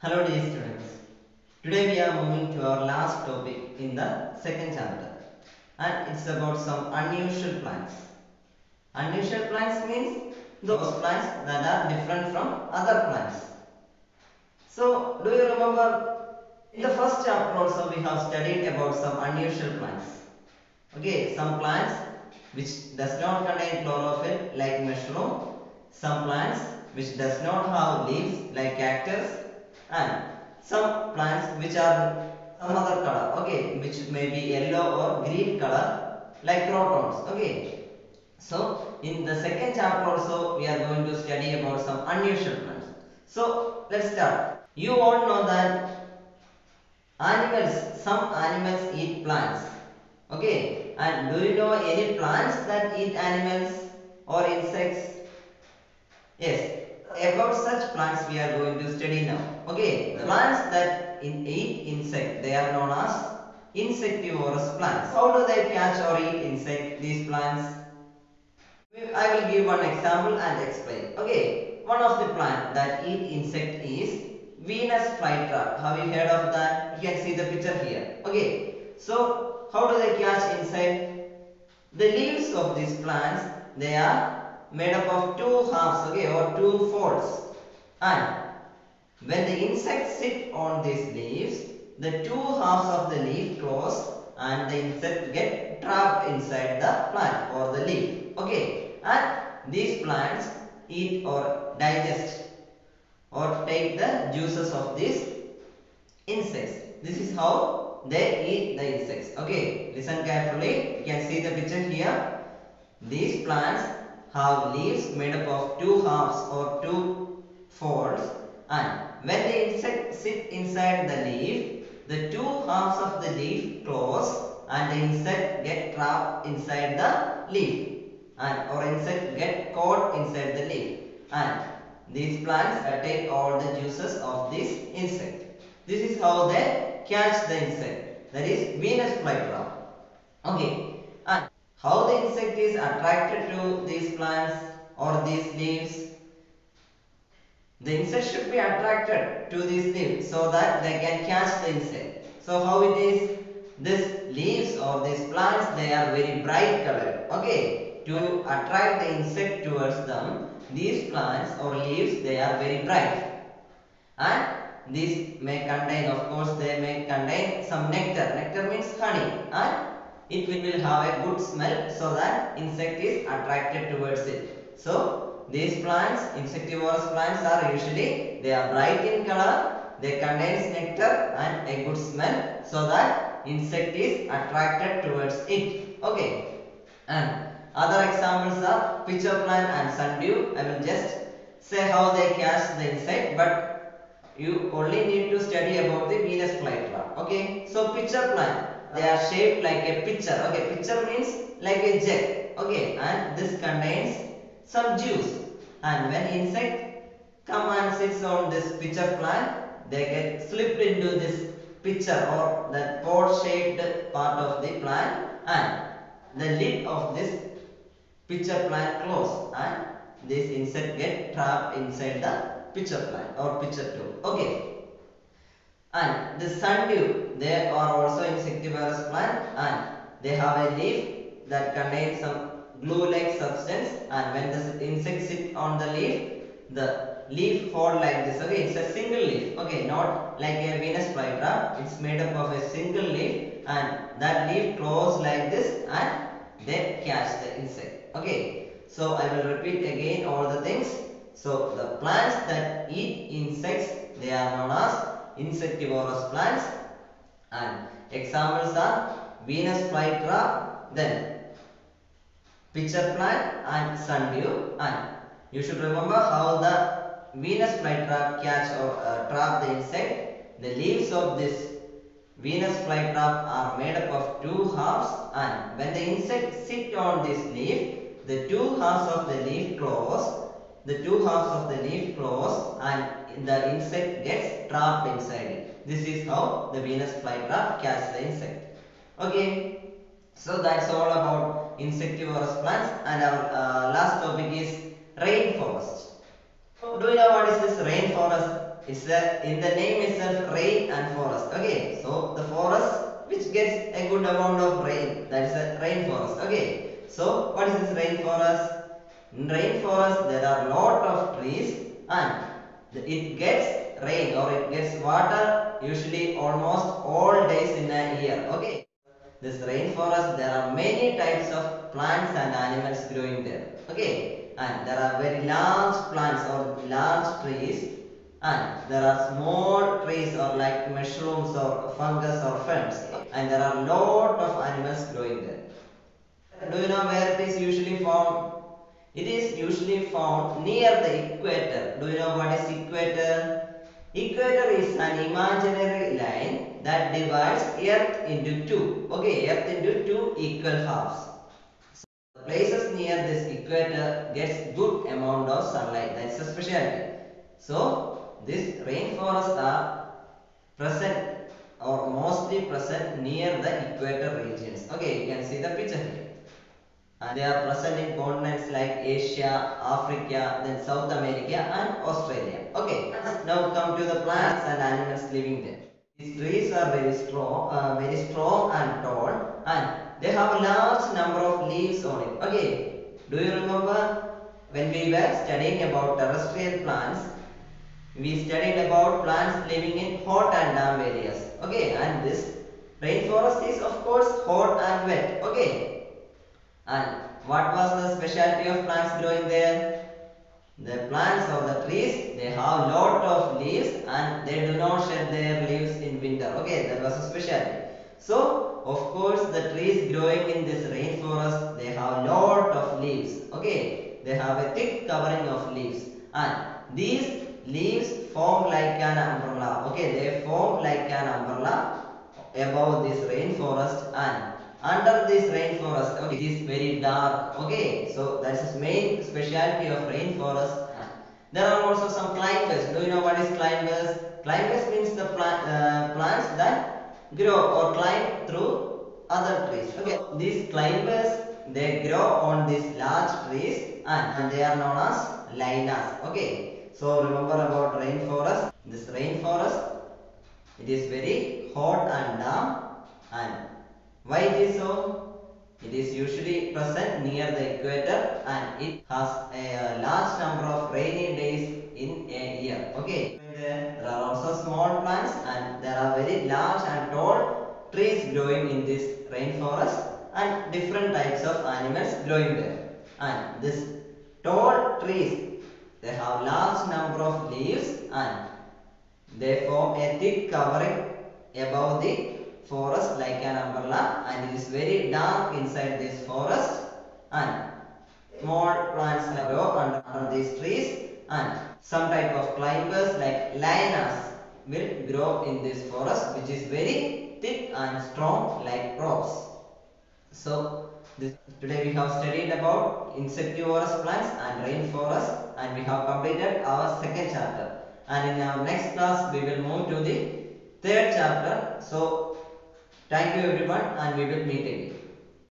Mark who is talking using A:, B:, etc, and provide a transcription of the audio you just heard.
A: Hello dear students. Today we are moving to our last topic in the second chapter, and it's about some unusual plants. Unusual plants means those plants that are different from other plants. So do you remember in the first chapter also we have studied about some unusual plants. Okay, some plants which does not contain chlorophyll like mushroom, some plants which does not have leaves like cactus, and some plants which are some other color, okay, which may be yellow or green color like crotons, okay. So in the second chapter also we are going to study about some unusual plants. So let's start. You all know that some animals eat plants. Okay, and do you know any plants that eat animals or insects? Yes, about such plants we are going to study now. Okay, the plants that eat insect, they are known as insectivorous plants. How do they catch or eat insect, these plants? I will give one example and explain. Okay, one of the plant that eat insect is Venus flytrap. Have you heard of that? You can see the picture here. Okay, so how do they catch insect? The leaves of these plants, they are made up of two halves, okay, or two folds. And when the insects sit on these leaves, the two halves of the leaf close and the insect get trapped inside the plant or the leaf. Okay, and these plants eat or digest or take the juices of these insects. This is how they eat the insects. Okay, listen carefully. You can see the picture here. These plants have leaves made up of two halves or two folds, and when the insect sit inside the leaf, the two halves of the leaf close and the insect get trapped inside the leaf, and or insect get caught inside the leaf, and these plants take all the juices of this insect. This is how they catch the insect, that is Venus flytrap. Okay, and how the insect is attracted to these plants or these leaves? The insect should be attracted to these leaves so that they can catch the insect. So how it is? These leaves or these plants, they are very bright colored. Okay, to attract the insect towards them, these plants or leaves, they are very bright. And these may contain, of course, they may contain some nectar. Nectar means honey, and it will have a good smell so that insect is attracted towards it. So these plants, insectivorous plants, are usually, they are bright in color, they contain nectar and a good smell so that insect is attracted towards it. Okay, and other examples are pitcher plant and sundew. I will just say how they catch the insect, but you only need to study about the Venus flytrap. Okay, so pitcher plant, they are shaped like a pitcher. Okay, pitcher means like a jug. Okay, and this contains some juice, and when insect come and sits on this pitcher plant, they get slipped into this pitcher or that pot shaped part of the plant, and the lid of this pitcher plant close, and this insect get trapped inside the pitcher plant or pitcher tube. Okay, and the sundew, they are also insectivorous plant, and they have a leaf that contains some glue-like substance, and when the insect sit on the leaf, the leaf fall like this. Okay, it's a single leaf. Okay, not like a Venus flytrap. It's made up of a single leaf, and that leaf close like this, and they catch the insect. Okay, so I will repeat again all the things. So the plants that eat insects, they are known as insectivorous plants, and examples are Venus flytrap, then pitcher plant and sundew. And you should remember how the Venus flytrap catch or trap the insect. The leaves of this Venus flytrap are made up of two halves, and when the insect sit on this leaf, the two halves of the leaf close, and the insect gets trapped inside it. This is how the Venus flytrap catches the insect. Okay, so that's all about insectivorous plants, and our last topic is rainforest. Do you know what is this rainforest? It's in the name itself rain and forest. Okay, so the forest which gets a good amount of rain, that is a rainforest. Okay, so what is this rainforest? In rainforest there are lot of trees and it gets rain or it gets water usually almost all days in a year. Okay, this rainforest there are many types of plants and animals growing there. Okay, and there are very large plants or large trees and there are small trees or like mushrooms or fungus or ferns, and there are lot of animals growing there. Do you know where it is usually found? It is usually found near the equator. Do you know what is equator? Equator is an imaginary line that divides Earth into two. Okay, Earth into two equal halves. So the places near this equator gets good amount of sunlight. That's a specialty. So this rainforests are present or mostly present near the equator regions. Okay, you can see the picture here. And they are present in continents like Asia, Africa, then South America and Australia. Okay, now come to the plants and animals living there. These trees are very strong and tall, and they have a large number of leaves on it. Okay, do you remember when we were studying about terrestrial plants? We studied about plants living in hot and damp areas. Okay, and this rainforest is of course hot and wet. Okay, and what was the specialty of plants growing there? The plants or the trees, they have lot of leaves and they do not shed their leaves in winter. Okay, that was a specialty. So, of course, the trees growing in this rainforest, they have lot of leaves. Okay, they have a thick covering of leaves, and these leaves form like an umbrella. Okay, they form like an umbrella above this rainforest, and under this rainforest, okay, it is very dark. Okay, so that is the main specialty of rainforest. There are also some climbers. Do you know what is climbers? Climbers means the plants that grow or climb through other trees. Okay, these climbers, they grow on these large trees, and they are known as lianas. Okay, so remember about rainforest. This rainforest, it is very hot and damp, and why it is so? It is usually present near the equator and it has a large number of rainy days in a year. Okay, there are also small plants and there are very large and tall trees growing in this rainforest and different types of animals growing there. And this tall trees, they have large number of leaves and they form a thick covering above the forest like an umbrella, and it is very dark inside this forest, and small plants grow under these trees, and some type of climbers like lianas will grow in this forest which is very thick and strong like rocks. So today we have studied about insectivorous plants and rainforest, and we have completed our second chapter. And in our next class we will move to the third chapter. So thank you everyone, and we will meet again.